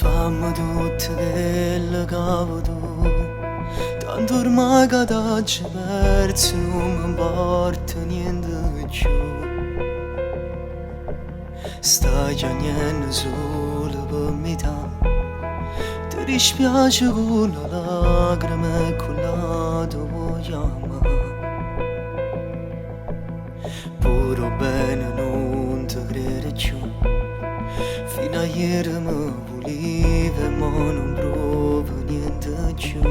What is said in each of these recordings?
Fammi tutto quello che tu, tanto ormai che t'hai perso non mi importa niente più. Stai piangendo solo per metà, ti dispiace con la lacrima e con la tua vogliamo. Pure bene non ti credo più, fino a ieri mi volevi ma non provo niente più.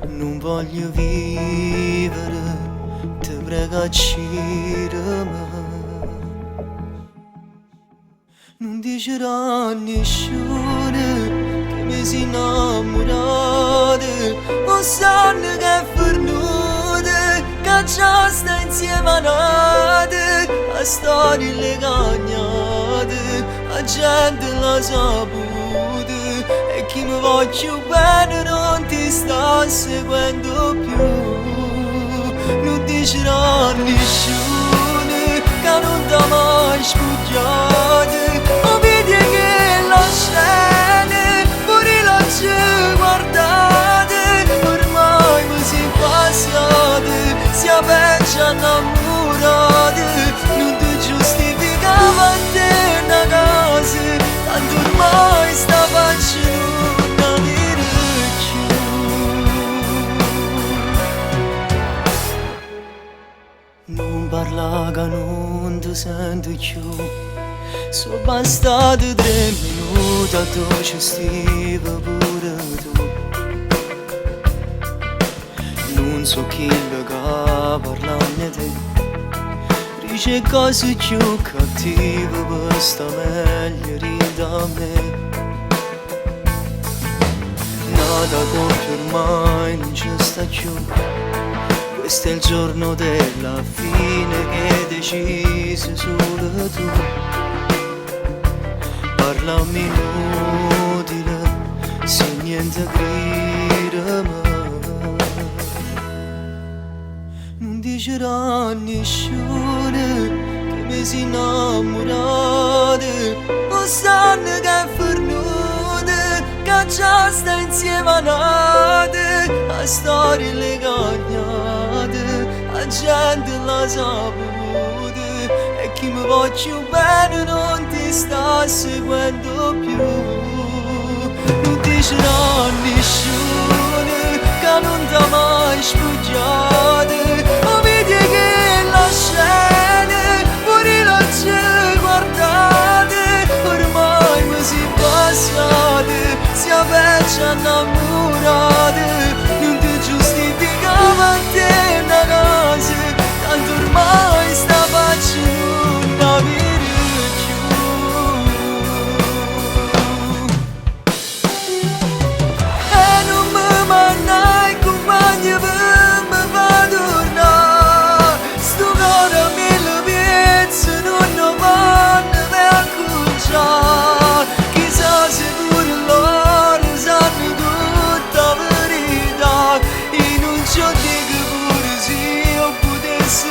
Non voglio vivere, ti prego uccidimi. Non dicerò a nessuno che mi sei innamorato, o sanno che è fornuta, che già sta insieme a noi, a storie legagnate, a gente l'ha saputa, e chi mi voglio bene non ti sta seguendo più. Non dicerò a nessuno che non t'ha mai spugliato, o vedi che la scena pure la ci guardate, ormai mi si passate, sia peggio innamorate, non ti giustificava a te una cosa, tanto ormai sta facendo una dire più. Non parla che non ti sento più, sono bastati 3 minuti a tu ci stivi pure tu. Non so chi che parla a te, dice cose più cattive per sta meglio da me. Nada coppia ormai non ci sta più, questo è il giorno della fine che hai deciso solo tu. Parlami inutile, se niente gridami. Non dicerò a nessuno che mi sei innamorato, o sanno che è fornuta, che già sta insieme a noi, a storie legagnate, a gente l'ha saputa, e chi mi voglio bene non ti sta seguendo più. Non dicerò a nessuno che non t'ha mai spugliato, o vedi che la scena pure la ci guardate, ormai mi si passate, sia peggio innamorate, non ti giustificava a te una cosa, tanto ormai sta facendo una vita più. E non mi mannai compagni per me fa tornare, sto cuore a 1000 pezzi non lo vanno per accucciare, chissà se pure loro sanno tutta la verità, e non ci dico pure se io potessi